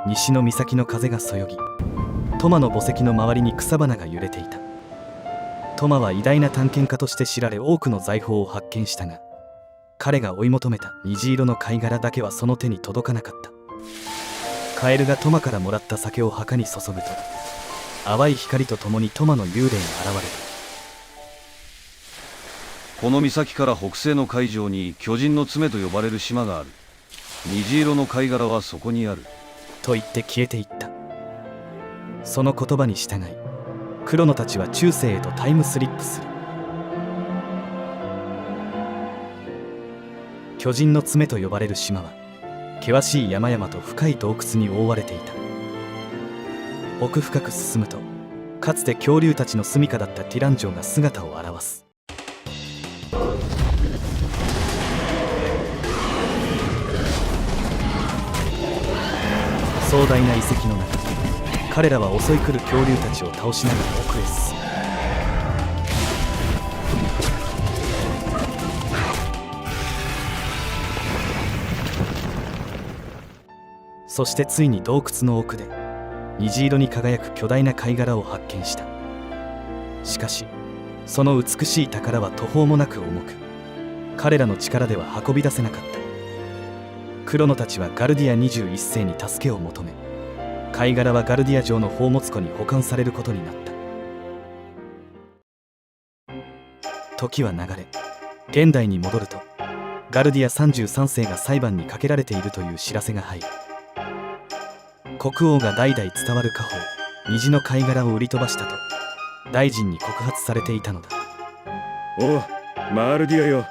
西の岬の風がそよぎ、トマの墓石の周りに草花が揺れていた。トマは偉大な探検家として知られ、多くの財宝を発見したが、彼が追い求めた虹色の貝殻だけはその手に届かなかった。カエルがトマからもらった酒を墓に注ぐと、淡い光とともにトマの幽霊が現れた。この岬から北西の海上に巨人の爪と呼ばれる島がある。虹色の貝殻はそこにある。と言って消えていった。その言葉に従い、クロノたちは中世へとタイムスリップする。巨人の爪と呼ばれる島は険しい山々と深い洞窟に覆われていた。奥深く進むと、かつて恐竜たちの住処だったティラン城が姿を現す。壮大な遺跡の中、彼らは襲い来る恐竜たちを倒しながら奥へ進む。そしてついに洞窟の奥で虹色に輝く巨大な貝殻を発見した。しかしその美しい宝は途方もなく重く、彼らの力では運び出せなかった。クロノたちはガルディア21世に助けを求め、貝殻はガルディア城の宝物庫に保管されることになった。時は流れ、現代に戻ると、ガルディア33世が裁判にかけられているという知らせが入る。国王が代々伝わる家宝、虹の貝殻を売り飛ばしたと大臣に告発されていたのだ。おう、マールディアよ。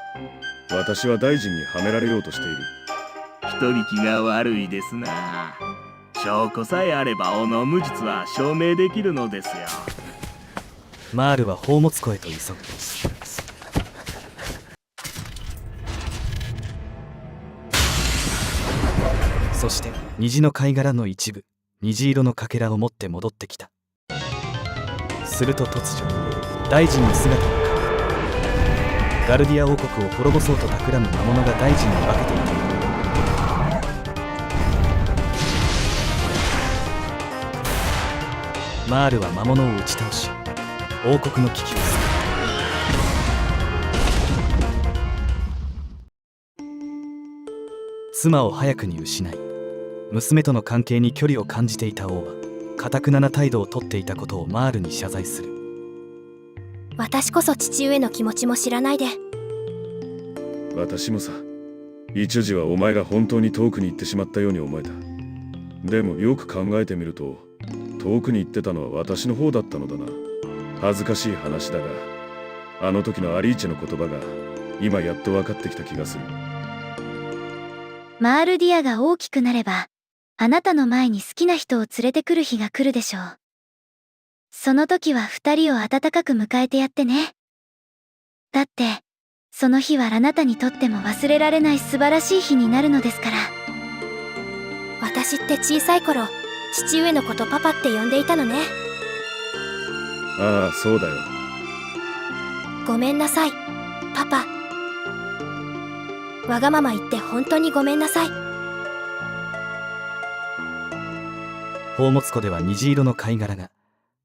私は大臣にはめられようとしている。人聞きが悪いですな。証拠さえあればオノ無実は証明できるのですよ。マールは宝物庫へと急ぐ。そして虹の貝殻の一部、虹色のかけらを持って戻ってきた。すると突如、大臣の姿を変え、ガルディア王国を滅ぼそうと企む魔物が大臣に分けていた。マールは魔物を打ち倒し、王国の危機を救った。妻を早くに失い、娘との関係に距離を感じていた王は頑なな態度をとっていたことをマールに謝罪する。私こそ父上の気持ちも知らないで。私もさ、一時はお前が本当に遠くに行ってしまったように思えた。でもよく考えてみると、遠くに行ってたのは私の方だったのだな。恥ずかしい話だが、あの時のアリーチェの言葉が今やっと分かってきた気がする。マールディアが大きくなれば、あなたの前に好きな人を連れてくる日が来るでしょう。その時は二人を温かく迎えてやってね。だって、その日はあなたにとっても忘れられない素晴らしい日になるのですから。私って小さい頃、父上のことパパって呼んでいたのね。ああ、そうだよ。ごめんなさい、パパ。わがまま言って本当にごめんなさい。宝物庫では虹色の貝殻が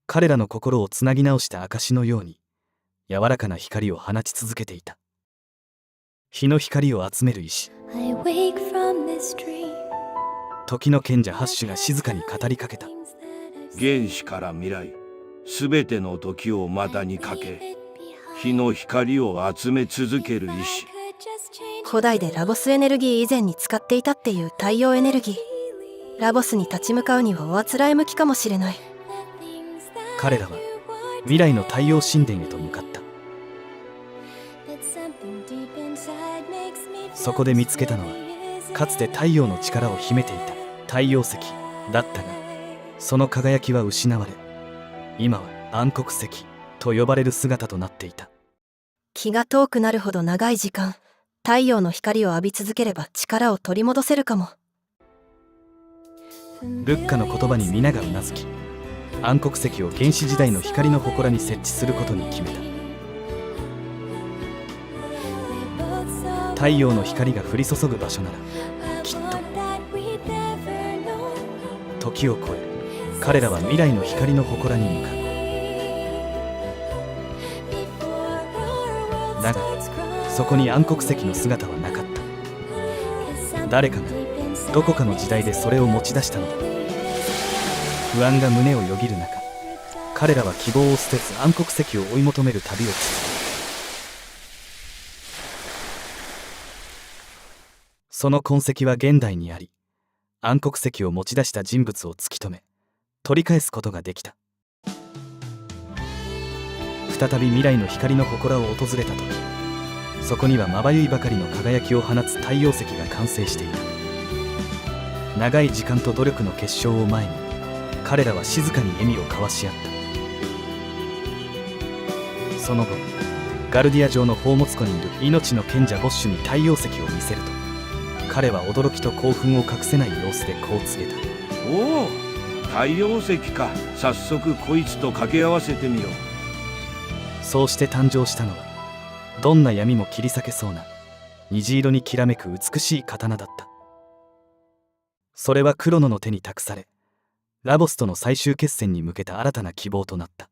彼らの心をつなぎ直した証のように柔らかな光を放ち続けていた。日の光を集める石。時の賢者ハッシュが静かに語りかけた。原始から未来、すべての時を股にかけ、日の光を集め続ける石。古代でラボスエネルギー以前に使っていたっていう太陽エネルギー。ラボスに立ち向かうにはおあつらえ向きかもしれない。彼らは未来の太陽神殿へと向かった。そこで見つけたのは、かつて太陽の力を秘めていた太陽石だったが、その輝きは失われ、今は暗黒石と呼ばれる姿となっていた。気が遠くなるほど長い時間、太陽の光を浴び続ければ力を取り戻せるかも。ルッカの言葉に皆がうなずき、暗黒石を原始時代の光の祠に設置することに決めた。太陽の光が降り注ぐ場所ならきっと時を超え、彼らは未来の光の祠に向かう。だがそこに暗黒石の姿はなかった。誰かがどこかの時代でそれを持ち出したのだ。不安が胸をよぎる中、彼らは希望を捨てず暗黒石を追い求める旅を続ける。その痕跡は現代にあり、暗黒石を持ち出した人物を突き止め取り返すことができた。再び未来の光の祠を訪れた時、そこにはまばゆいばかりの輝きを放つ太陽石が完成していた。長い時間と努力の結晶を前に、彼らは静かに笑みを交わし合った。その後、ガルディア城の宝物庫にいる命の賢者ボッシュに太陽石を見せると、彼は驚きと興奮を隠せない様子でこう告げた。おお、太陽石か。早速こいつと掛け合わせてみよう。そうして誕生したのは、どんな闇も切り裂けそうな虹色にきらめく美しい刀だった。それはクロノの手に託され、ラボスとの最終決戦に向けた新たな希望となった。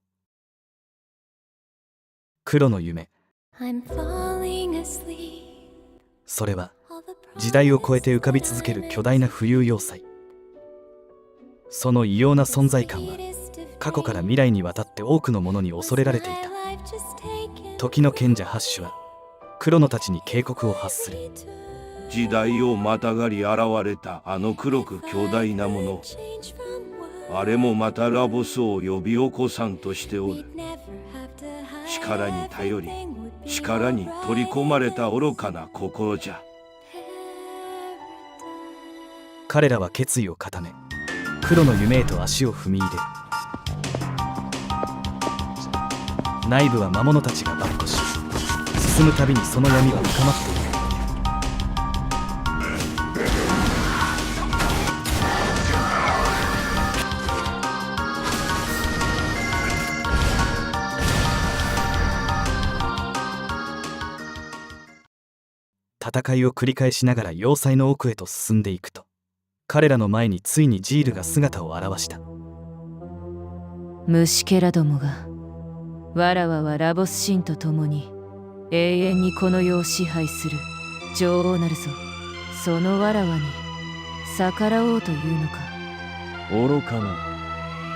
クロの夢、それは時代を超えて浮かび続ける巨大な浮遊要塞。その異様な存在感は過去から未来にわたって多くのものに恐れられていた。時の賢者ハッシュはクロノたちに警告を発する。時代をまたがり現れたあの黒く巨大なもの、あれもまたラボスを呼び起こさんとしておる。力に頼り、力に取り込まれた愚かな心じゃ。彼らは決意を固め、黒の夢へと足を踏み入れる。内部は魔物たちが跋扈し、進むたびにその闇は深まっていく。戦いを繰り返しながら要塞の奥へと進んでいくと、彼らの前についにジールが姿を現した。虫けらどもが、わらわはラボス神と共に永遠にこの世を支配する女王なるぞ。そのわらわに逆らおうというのか。愚かな。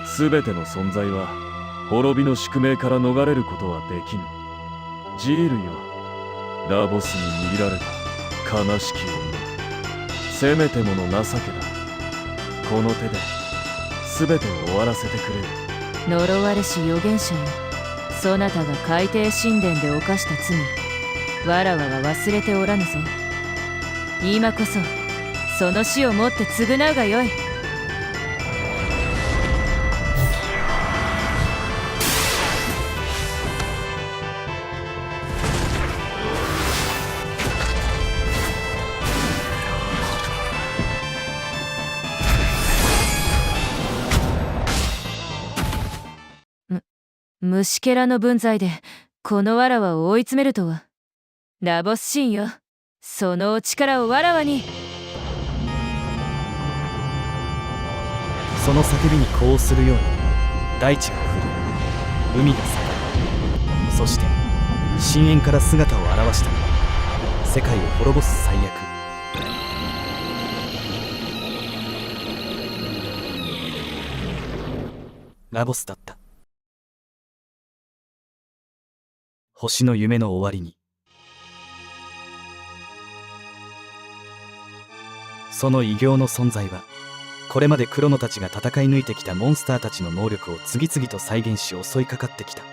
すべての存在は滅びの宿命から逃れることはできぬ。ジールよ、ラボスに握られた悲しき女、せめてもの情けだ。この手で全てを終わらせてくれる。呪われし預言者よ、そなたが海底神殿で犯した罪、わらわは忘れておらぬぞ。今こそその死をもって償うがよい。虫けらの分際でこのわらわを追い詰めるとは。ラボス神よ、そのお力をわらわに。その叫びに呼応するように大地が震え、海が裂け、そして深淵から姿を現したのは世界を滅ぼす最悪、ラボスだった。星の夢の終わりに、その異形の存在はこれまでクロノたちが戦い抜いてきたモンスターたちの能力を次々と再現し襲いかかってきた。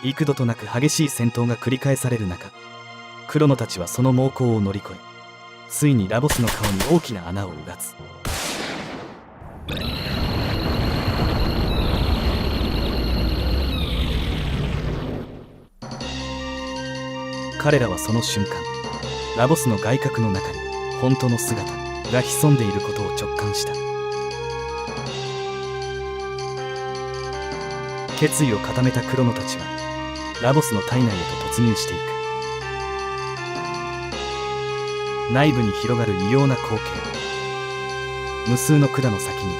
幾度となく激しい戦闘が繰り返される中、クロノたちはその猛攻を乗り越え、ついにラボスの顔に大きな穴をうがつ。彼らはその瞬間、ラボスの外殻の中に本当の姿が潜んでいることを直感した。決意を固めたクロノたちはラボスの体内へと突入していく。内部に広がる異様な光景、無数の管の先に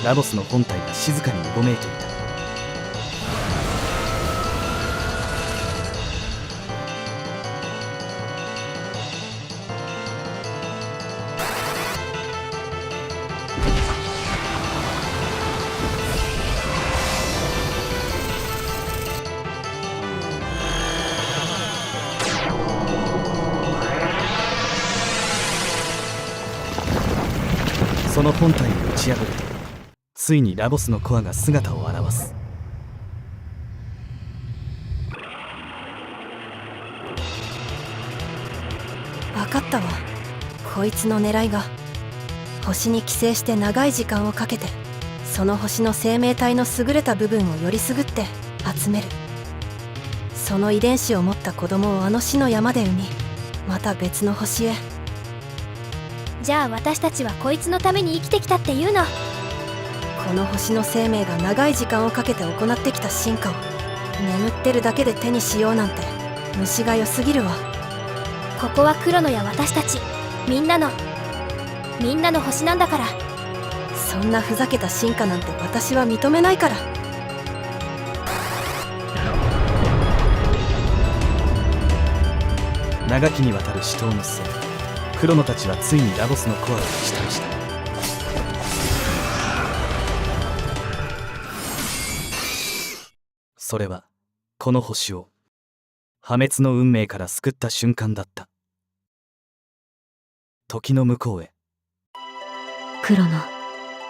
ラボスの本体が静かにうごめいていた。その本体を打ち破ると、ついにラボスのコアが姿を現す。分かったわ。こいつの狙いが星に寄生して長い時間をかけて、その星の生命体の優れた部分をよりすぐって集める。その遺伝子を持った子供をあの死の山で産み、また別の星へ。じゃあ私たちはこいつのために生きてきたっていうの？この星の生命が長い時間をかけて行ってきた進化を眠ってるだけで手にしようなんて虫が良すぎるわ。ここはクロノや私たちみんなの星なんだから。そんなふざけた進化なんて私は認めないから。長きにわたる死闘の末、クロノたちはついにラボスのコアを打ち倒した。それはこの星を破滅の運命から救った瞬間だった。時の向こうへ。クロノ。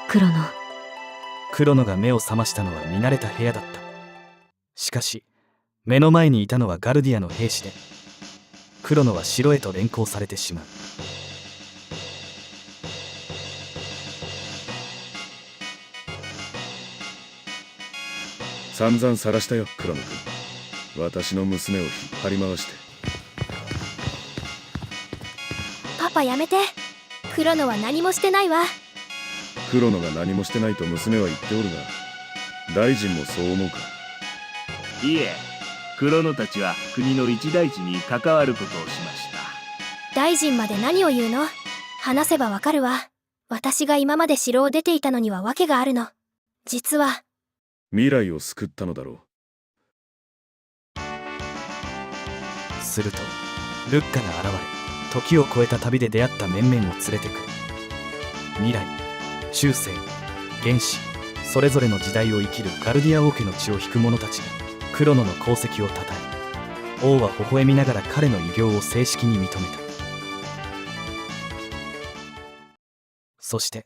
クロノが目を覚ましたのは見慣れた部屋だった。しかし目の前にいたのはガルディアの兵士で、クロノは城へと連行されてしまう。散々晒したよ、クロノ君。私の娘を引っ張り回して。パパやめて。クロノは何もしてないわ。クロノが何もしてないと娘は言っておるが、大臣もそう思うか？いえ、クロノたちは国の一大事に関わることをしました。大臣まで何を言うの？話せばわかるわ。私が今まで城を出ていたのには訳があるの。実は未来を救ったのだろう。するとルッカが現れ、時を超えた旅で出会った面々を連れてくる。未来、中世、原始、それぞれの時代を生きるガルディア王家の血を引く者たちがクロノの功績をたたえ、王は微笑みながら彼の偉業を正式に認めた。そして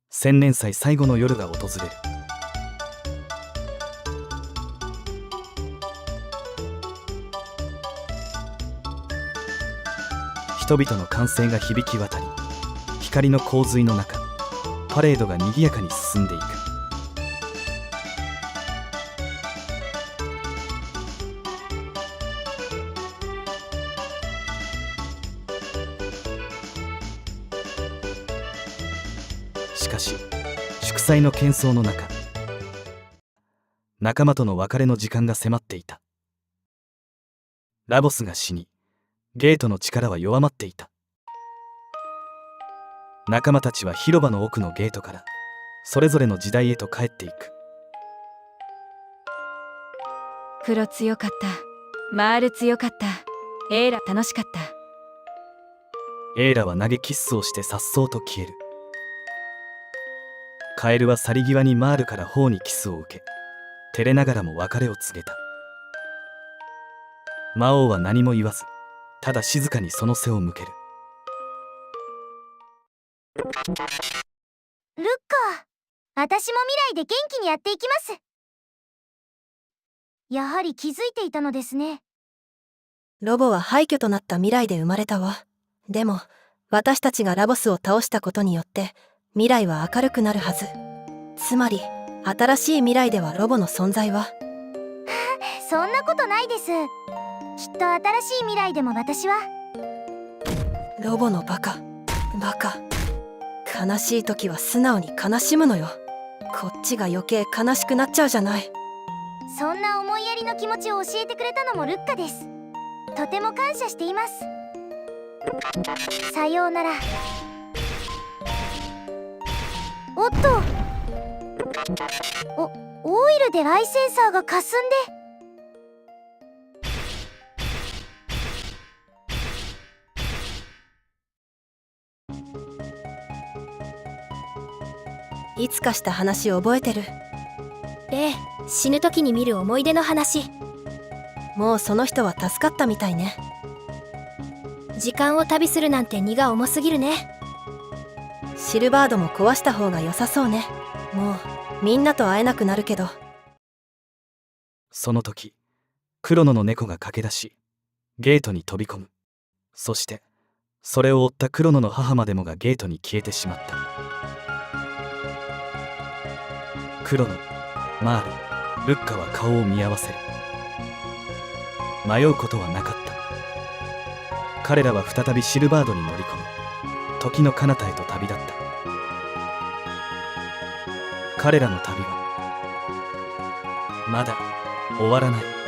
千年祭最後の夜が訪れる。人々の歓声が響き渡り、光の洪水の中、パレードが賑やかに進んでいく。しかし祝祭の喧騒の中、仲間との別れの時間が迫っていた。ラボスが死に、ゲートの力は弱まっていた。仲間たちは広場の奥のゲートからそれぞれの時代へと帰っていく。クロ強かった、マール強かった、エーラ楽しかった。エーラは投げキッスをして颯爽と消える。カエルは去り際にマールから頬にキスを受け、照れながらも別れを告げた。魔王は何も言わず、ただ静かにその背を向ける。ルッカ、私も未来で元気にやっていきます。やはり気づいていたのですね。ロボは廃墟となった未来で生まれたわ。でも私たちがラボスを倒したことによって未来は明るくなるはず。つまり新しい未来ではロボの存在はそんなことないです。きっと新しい未来でも私は。ロボのバカ。悲しい時は素直に悲しむのよ。こっちが余計悲しくなっちゃうじゃない。そんな思いやりの気持ちを教えてくれたのもルッカです。とても感謝しています。さようなら。おっと、オイルでライセンサーがかすんで。いつかした話覚えてる？死ぬ時に見る思い出の話。もうその人は助かったみたいね。時間を旅するなんて荷が重すぎるね。シルバードも壊した方が良さそうね。もうみんなと会えなくなるけど。その時、クロノの猫が駆け出し、ゲートに飛び込む。そしてそれを追ったクロノの母までもがゲートに消えてしまった。クロノ、マール、ルッカは顔を見合わせる。迷うことはなかった。彼らは再びシルバードに乗り込み、時の彼方へと旅立った。彼らの旅はまだ終わらない。